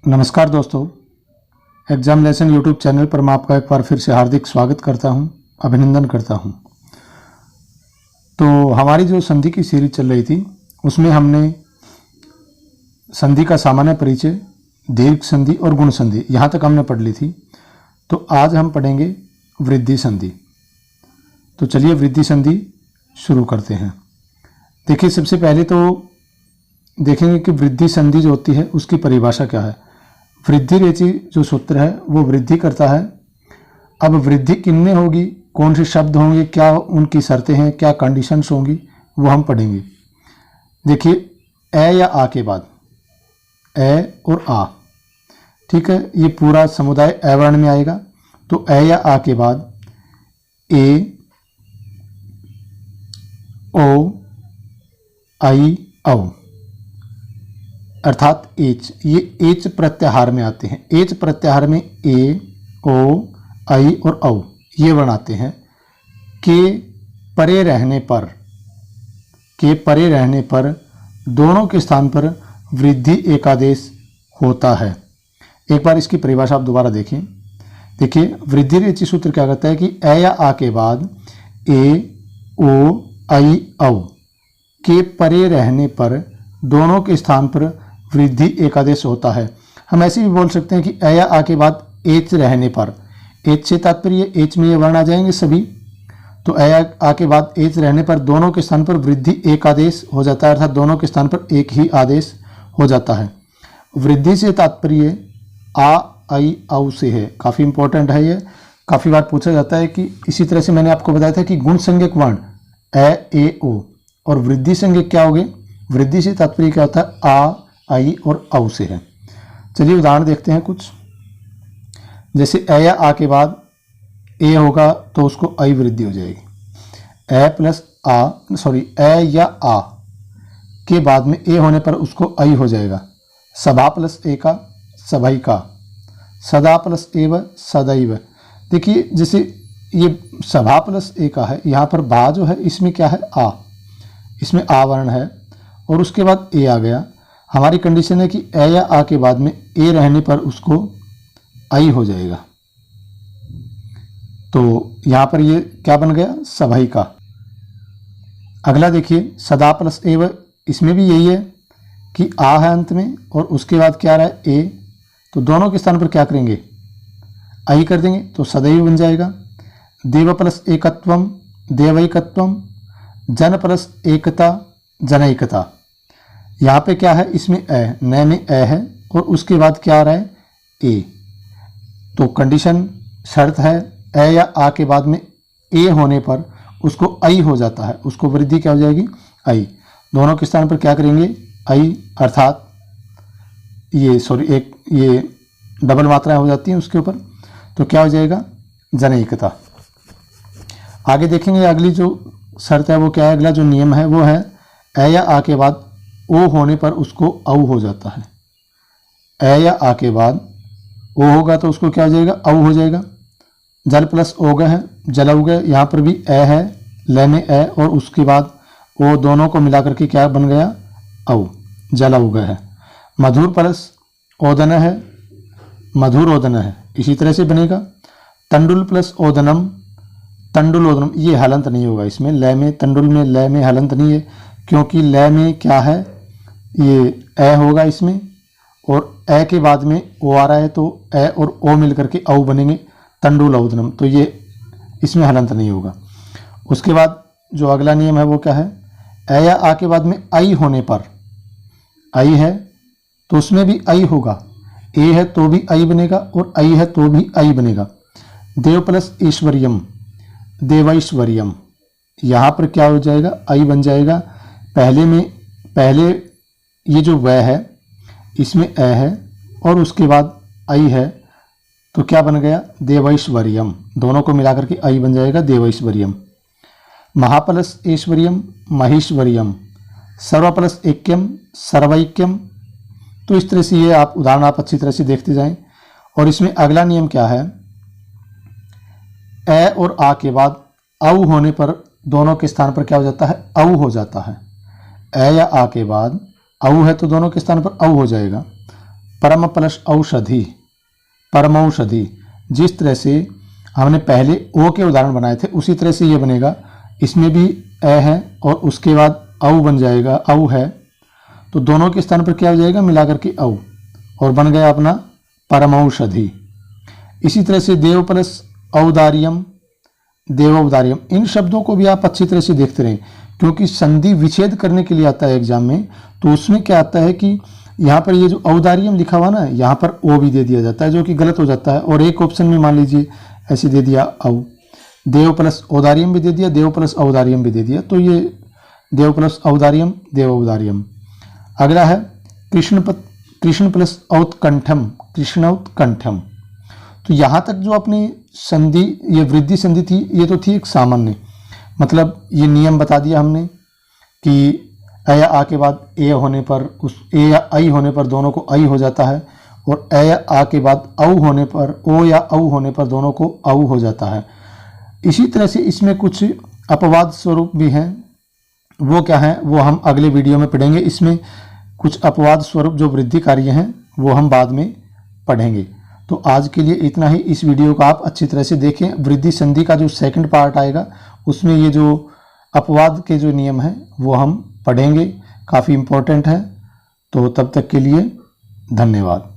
नमस्कार दोस्तों, exam lesson YouTube channel पर मैं आपका एक बार फिर से हार्दिक स्वागत करता हूं, अभिनंदन करता हूं। तो हमारी जो संधि की सीरीज चल रही थी उसमें हमने संधि का सामान्य परिचय, दीर्घ संधि और गुण संधि यहाँ तक हमने पढ़ ली थी। तो आज हम पढ़ेंगे वृद्धि संधि। तो चलिए वृद्धि संधि शुरू करते हैं। देखिए, सबसे पहले तो देखेंगे कि वृद्धि संधि जो होती है उसकी परिभाषा क्या है। वृद्धि रेचि जो सूत्र है वो वृद्धि करता है। अब वृद्धि किनमें होगी, कौन से शब्द होंगे, क्या उनकी शर्तें हैं, क्या कंडीशंस होंगी, वो हम पढ़ेंगे। देखिए, ए या आ के बाद ए और आ, ठीक है, ये पूरा समुदाय ए वर्ण में आएगा। तो ए या आ के बाद ए, ओ, आई, औ अर्थात एच, ये एच प्रत्याहार में आते हैं। एच प्रत्याहार में ए, ओ, आई और औ ये वर्ण आते हैं। के परे रहने पर दोनों के स्थान पर वृद्धि एकादेश होता है। एक बार इसकी परिभाषा आप दोबारा देखें। देखिए, वृद्धि रेचि सूत्र क्या कहता है कि ए या आ के बाद ए, ओ, आई, औ के परे रहने पर दोनों के स्थान पर वृद्धि एकादेश होता है। हम ऐसे भी बोल सकते हैं कि ए या आ के बाद एच रहने पर, एच से तात्पर्य एच में ये वर्ण आ जाएंगे सभी। तो ए या आ के बाद एच रहने पर दोनों के स्थान पर वृद्धि एक आदेश हो जाता है, अर्थात दोनों के स्थान पर एक ही आदेश हो जाता है। वृद्धि से तात्पर्य आ, आई, औ से है। काफ़ी इंपॉर्टेंट है ये, काफ़ी बार पूछा जाता है कि इसी तरह से मैंने आपको बताया था कि गुण संज्ञक वर्ण ए, ओ और वृद्धि संज्ञक क्या हो गए। वृद्धि से तात्पर्य क्या होता है, आ, आई और औ से है। चलिए उदाहरण देखते हैं कुछ। जैसे ए या आ के बाद ए होगा तो उसको आई वृद्धि हो जाएगी। ए या आ के बाद में ए होने पर उसको आई हो जाएगा। सभा प्लस ए का सभई का, सदा प्लस एव सदैव। देखिए, जैसे ये सभा प्लस ए का है, यहाँ पर भा जो है इसमें क्या है, आ, इसमें आ वर्ण है और उसके बाद ए आ गया। हमारी कंडीशन है कि ए या आ के बाद में ए रहने पर उसको आई हो जाएगा। तो यहाँ पर ये क्या बन गया, सभई का। अगला देखिए, सदा प्लस एव, इसमें भी यही है कि आ है अंत में और उसके बाद क्या रहा है, ए। तो दोनों के स्थान पर क्या करेंगे, आई कर देंगे, तो सदैव बन जाएगा। देव प्लस एकत्वम देवैकत्वम, जन प्लस एकता जनैकता। यहाँ पे क्या है, इसमें ए, नए में ए है और उसके बाद क्या आ रहा है, ए। तो कंडीशन शर्त है ए या आ के बाद में ए होने पर उसको आई हो जाता है, उसको वृद्धि क्या हो जाएगी, आई। दोनों के स्थान पर क्या करेंगे, आई, अर्थात ये डबल मात्राएं हो जाती हैं उसके ऊपर, तो क्या हो जाएगा, जनैकता। आगे देखेंगे अगली जो शर्त है वो क्या है, अगला जो नियम है वो है ए या आ के बाद ओ होने पर उसको औ हो जाता है। ए या आ के बाद ओ होगा तो उसको क्या हो जाएगा, औ हो जाएगा। जल प्लस ओग है, जलौग, यहाँ पर भी ए है, ले में ए और उसके बाद ओ, दोनों को मिलाकर के क्या बन गया, औ, जलौग है। मधुर प्लस ओदन है, मधुर ओदन है, इसी तरह से बनेगा। तंडुल प्लस ओदनम, तंडुल ओदनम, ये हलंत नहीं होगा इसमें, लय में, तंडुल में लय में हलंत नहीं है, क्योंकि लय में क्या है, ये ए होगा इसमें और ए के बाद में ओ आ रहा है, तो ए और ओ मिलकर के औ बनेंगे, तंडुल औदनम, तो ये इसमें हलंत नहीं होगा। उसके बाद जो अगला नियम है वो क्या है, ए या आ के बाद में आई होने पर, आई है तो उसमें भी आई होगा, ए है तो भी आई बनेगा और आई है तो भी आई बनेगा। देव प्लस ऐश्वर्यम देवैश्वर्यम, यहाँ पर क्या हो जाएगा, आई बन जाएगा। पहले ये जो वह है इसमें ए है और उसके बाद आई है, तो क्या बन गया, देवैश्वर्यम, दोनों को मिलाकर के आई बन जाएगा, देवैश्वर्यम। महाप्लस ऐश्वर्यम महेश्वर्यम, सर्व प्लस ऐक्यम सर्वैक्यम। तो इस तरह से ये आप उदाहरण आप अच्छी तरह से देखते जाएं। और इसमें अगला नियम क्या है, ए और आ के बाद औ होने पर दोनों के स्थान पर क्या हो जाता है, औ हो जाता है। ए या आ के बाद औ है तो दोनों के स्थान पर औ हो जाएगा। परम प्लस औषधि, परमौषधि। जिस तरह से हमने पहले ओ के उदाहरण बनाए थे उसी तरह से ये बनेगा। इसमें भी ए है और उसके बाद औ बन जाएगा, औ है, तो दोनों के स्थान पर क्या हो जाएगा, मिलाकर के औ, और बन गया अपना परमौषधि। इसी तरह से देव प्लस औदार्यम, देवौदार्यम। इन शब्दों को भी आप अच्छी तरह से देखते रहें, क्योंकि संधि विच्छेद करने के लिए आता है एग्जाम में। तो उसमें क्या आता है कि यहाँ पर ये जो औदार्यम लिखा हुआ ना, यहाँ पर ओ भी दे दिया जाता है, जो कि गलत हो जाता है। और एक ऑप्शन में मान लीजिए ऐसे दे दिया औ, देव प्लस औदार्यम भी दे दिया, देव प्लस औदार्यम भी दे दिया, तो ये देव प्लस औदार्यम, देवौदार्यम। अगला है कृष्ण प्लस औत्कंठम, कृष्णौत्कंठम। तो यहाँ तक जो अपनी संधि, ये वृद्धि संधि थी, ये तो थी एक सामान्य, मतलब ये नियम बता दिया हमने कि अ या आ के बाद ए होने पर, उस ए या आई होने पर दोनों को आई हो जाता है, और अ या आ के बाद औ होने पर, ओ या औ होने पर दोनों को औ हो जाता है। इसी तरह से इसमें कुछ अपवाद स्वरूप भी हैं, वो क्या है वो हम अगले वीडियो में पढ़ेंगे। इसमें कुछ अपवाद स्वरूप जो वृद्धि कार्य हैं वो हम बाद में पढ़ेंगे। तो आज के लिए इतना ही। इस वीडियो को आप अच्छी तरह से देखें। वृद्धि संधि का जो सेकंड पार्ट आएगा उसमें ये जो अपवाद के जो नियम हैं वो हम पढ़ेंगे, काफ़ी इम्पोर्टेंट है। तो तब तक के लिए धन्यवाद।